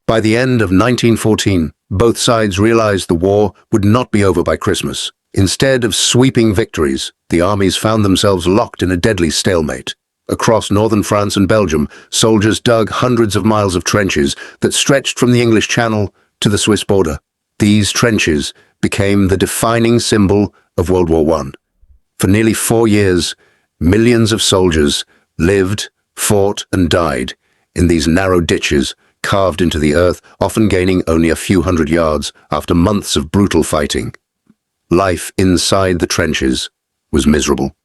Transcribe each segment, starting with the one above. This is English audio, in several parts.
By the end of 1914, both sides realized the war would not be over by Christmas. Instead of sweeping victories, the armies found themselves locked in a deadly stalemate. Across northern France and Belgium, soldiers dug hundreds of miles of trenches that stretched from the English Channel to the Swiss border. These trenches became the defining symbol of World War I. For nearly 4 years, millions of soldiers lived, fought, and died in these narrow ditches carved into the earth, often gaining only a few hundred yards after months of brutal fighting. Life inside the trenches was miserable.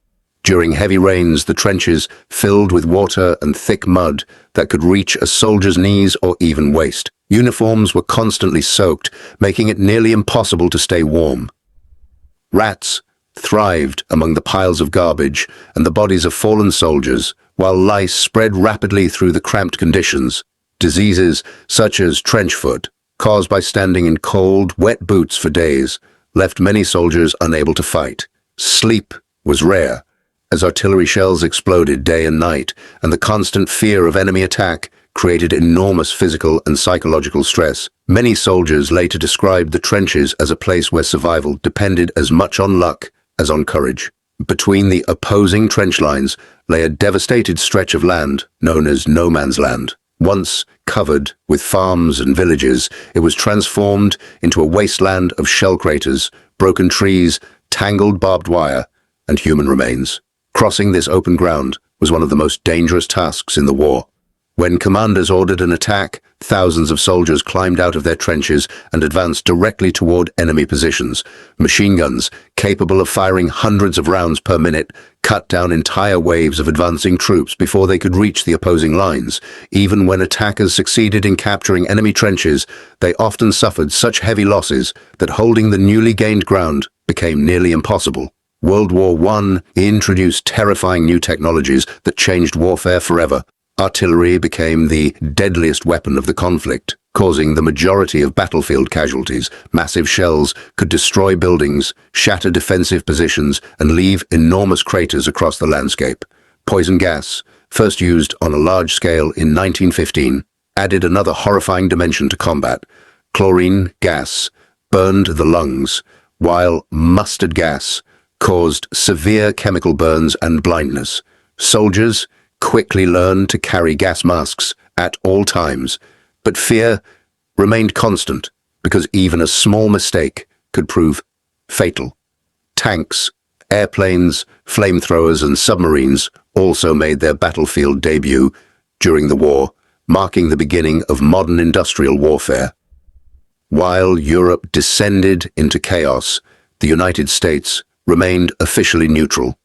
During heavy rains, the trenches filled with water and thick mud that could reach a soldier's knees or even waist. Uniforms were constantly soaked, making it nearly impossible to stay warm. Rats thrived among the piles of garbage and the bodies of fallen soldiers, while lice spread rapidly through the cramped conditions. Diseases such as trench foot, caused by standing in cold, wet boots for days, left many soldiers unable to fight. Sleep was rare, as artillery shells exploded day and night, and the constant fear of enemy attack created enormous physical and psychological stress. Many soldiers later described the trenches as a place where survival depended as much on luck as on courage. Between the opposing trench lines lay a devastated stretch of land known as No Man's Land. Once covered with farms and villages, it was transformed into a wasteland of shell craters, broken trees, tangled barbed wire, and human remains. Crossing this open ground was one of the most dangerous tasks in the war. When commanders ordered an attack, thousands of soldiers climbed out of their trenches and advanced directly toward enemy positions. Machine guns, capable of firing hundreds of rounds per minute, cut down entire waves of advancing troops before they could reach the opposing lines. Even when attackers succeeded in capturing enemy trenches, they often suffered such heavy losses that holding the newly gained ground became nearly impossible. World War I introduced terrifying new technologies that changed warfare forever. Artillery became the deadliest weapon of the conflict, causing the majority of battlefield casualties. Massive shells could destroy buildings, shatter defensive positions, and leave enormous craters across the landscape. Poison gas, first used on a large scale in 1915, added another horrifying dimension to combat. Chlorine gas burned the lungs, while mustard gas caused severe chemical burns and blindness. Soldiers quickly learned to carry gas masks at all times, but fear remained constant because even a small mistake could prove fatal. Tanks, airplanes, flamethrowers, and submarines also made their battlefield debut during the war, marking the beginning of modern industrial warfare. While Europe descended into chaos, the United States remained officially neutral.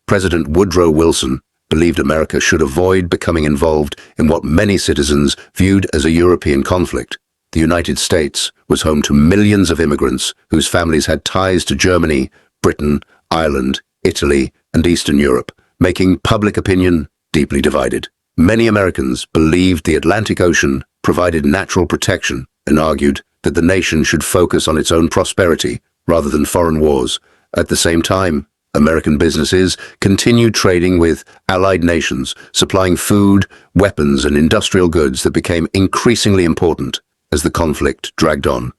President Woodrow Wilson believed America should avoid becoming involved in what many citizens viewed as a European conflict. The United States was home to millions of immigrants whose families had ties to Germany, Britain, Ireland, Italy, and Eastern Europe, making public opinion deeply divided. Many Americans believed the Atlantic Ocean provided natural protection and argued that the nation should focus on its own prosperity rather than foreign wars. At the same time, American businesses continued trading with allied nations, supplying food, weapons, and industrial goods that became increasingly important as the conflict dragged on.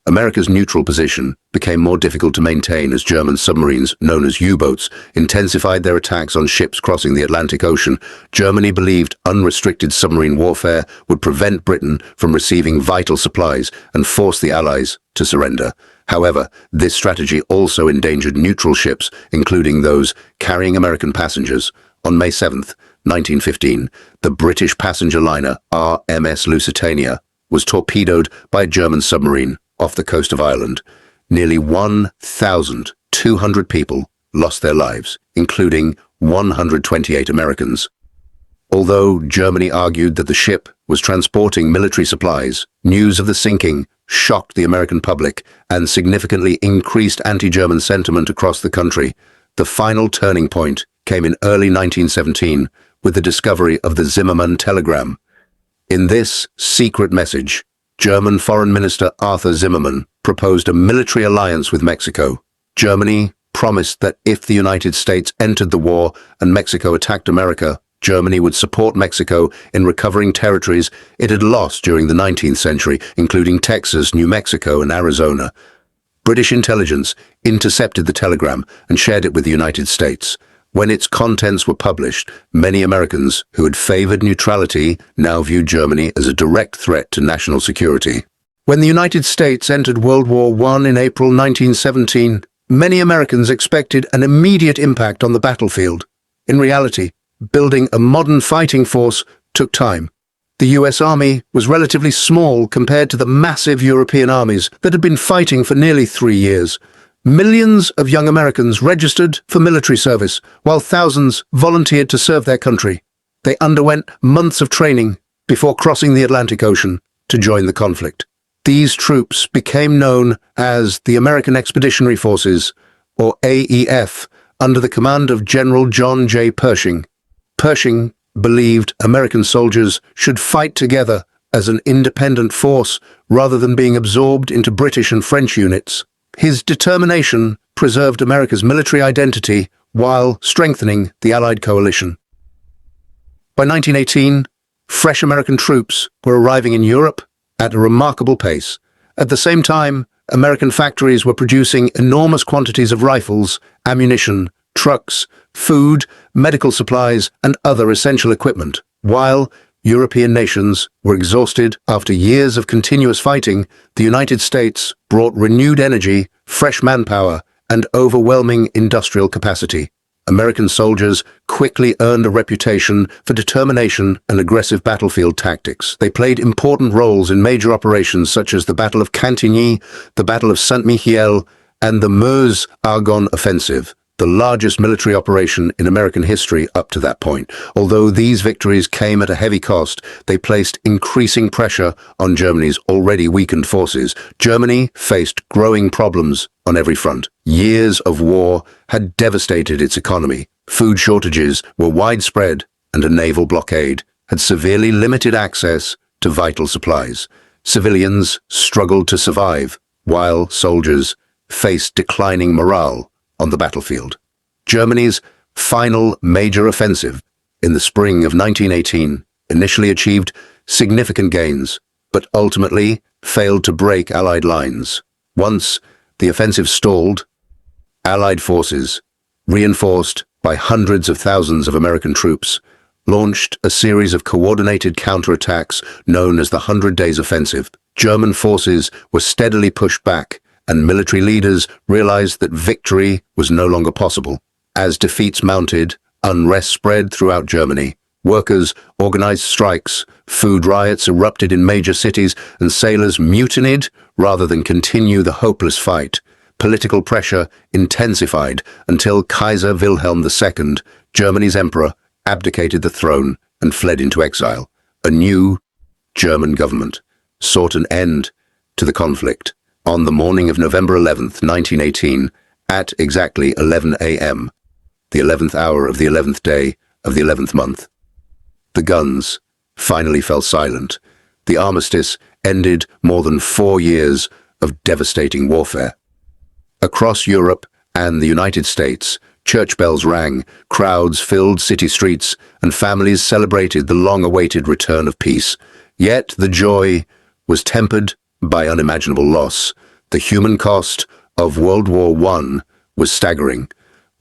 America's neutral position became more difficult to maintain as German submarines, known as U-boats, intensified their attacks on ships crossing the Atlantic Ocean. Germany believed unrestricted submarine warfare would prevent Britain from receiving vital supplies and force the Allies to surrender. However, this strategy also endangered neutral ships, including those carrying American passengers. On May 7, 1915, the British passenger liner RMS Lusitania was torpedoed by a German submarine off the coast of Ireland. Nearly 1,200 people lost their lives, including 128 Americans. Although Germany argued that the ship was transporting military supplies, news of the sinking shocked the American public and significantly increased anti-German sentiment across the country. The final turning point came in early 1917 with the discovery of the Zimmermann telegram. In this secret message, German Foreign Minister Arthur Zimmermann proposed a military alliance with Mexico. Germany promised that if the United States entered the war and Mexico attacked America, Germany would support Mexico in recovering territories it had lost during the 19th century, including Texas, New Mexico, and Arizona. British intelligence intercepted the telegram and shared it with the United States. When its contents were published, many Americans who had favored neutrality now viewed Germany as a direct threat to national security. When the United States entered World War I in April 1917, many Americans expected an immediate impact on the battlefield. In reality, building a modern fighting force took time. The US Army was relatively small compared to the massive European armies that had been fighting for nearly 3 years. Millions of young Americans registered for military service, while thousands volunteered to serve their country. They underwent months of training before crossing the Atlantic Ocean to join the conflict. These troops became known as the American Expeditionary Forces, or AEF, under the command of General John J. Pershing. Pershing believed American soldiers should fight together as an independent force rather than being absorbed into British and French units. His determination preserved America's military identity while strengthening the Allied coalition. By 1918, fresh American troops were arriving in Europe at a remarkable pace. At the same time, American factories were producing enormous quantities of rifles, ammunition, trucks, food, medical supplies, and other essential equipment. While European nations were exhausted after years of continuous fighting, the United States brought renewed energy, fresh manpower, and overwhelming industrial capacity. American soldiers quickly earned a reputation for determination and aggressive battlefield tactics. They played important roles in major operations such as the Battle of Cantigny, the Battle of Saint-Mihiel, and the Meuse-Argonne Offensive, the largest military operation in American history up to that point. Although these victories came at a heavy cost, they placed increasing pressure on Germany's already weakened forces. Germany faced growing problems on every front. Years of war had devastated its economy. Food shortages were widespread, and a naval blockade had severely limited access to vital supplies. Civilians struggled to survive, while soldiers faced declining morale on the battlefield. Germany's final major offensive in the spring of 1918 initially achieved significant gains, but ultimately failed to break Allied lines. Once the offensive stalled, Allied forces, reinforced by hundreds of thousands of American troops, launched a series of coordinated counterattacks known as the 100 Days Offensive. German forces were steadily pushed back, and military leaders realized that victory was no longer possible. As defeats mounted, unrest spread throughout Germany. Workers organized strikes, food riots erupted in major cities, and sailors mutinied rather than continue the hopeless fight. Political pressure intensified until Kaiser Wilhelm II, Germany's emperor, abdicated the throne and fled into exile. A new German government sought an end to the conflict. On the morning of November 11th, 1918, at exactly 11 a.m., the 11th hour of the 11th day of the 11th month, the guns finally fell silent. The armistice ended more than 4 years of devastating warfare. Across Europe and the United States, church bells rang, crowds filled city streets, and families celebrated the long-awaited return of peace. Yet the joy was tempered by unimaginable loss. The human cost of World War I was staggering.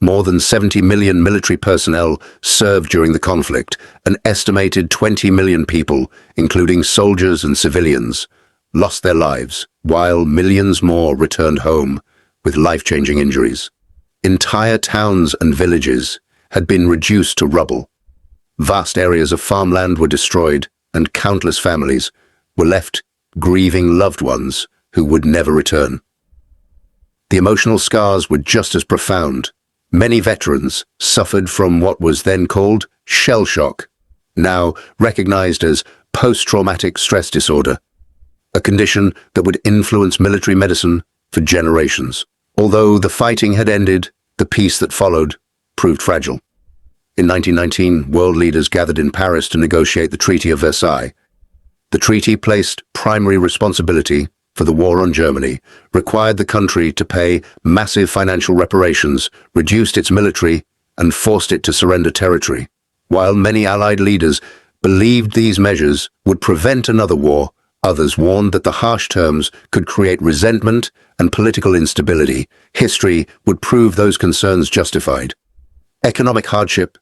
More than 70 million military personnel served during the conflict. An estimated 20 million people, including soldiers and civilians, lost their lives, while millions more returned home with life-changing injuries. Entire towns and villages had been reduced to rubble. Vast areas of farmland were destroyed, and countless families were left grieving loved ones who would never return. The emotional scars were just as profound. Many veterans suffered from what was then called shell shock, now recognized as post-traumatic stress disorder, a condition that would influence military medicine for generations. Although the fighting had ended, the peace that followed proved fragile. In 1919, world leaders gathered in Paris to negotiate the Treaty of Versailles. The treaty placed primary responsibility for the war on Germany, required the country to pay massive financial reparations, reduced its military, and forced it to surrender territory. While many Allied leaders believed these measures would prevent another war, others warned that the harsh terms could create resentment and political instability. History would prove those concerns justified. Economic hardship,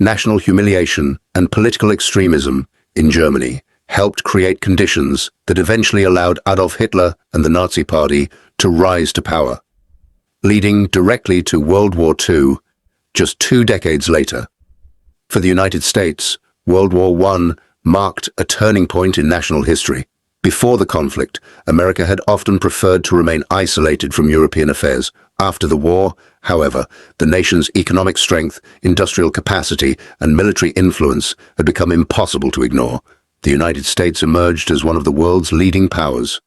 national humiliation, and political extremism in Germany helped create conditions that eventually allowed Adolf Hitler and the Nazi Party to rise to power, leading directly to World War II just 2 decades later. For the United States, World War I marked a turning point in national history. Before the conflict, America had often preferred to remain isolated from European affairs. After the war, however, the nation's economic strength, industrial capacity, and military influence had become impossible to ignore. The United States emerged as one of the world's leading powers.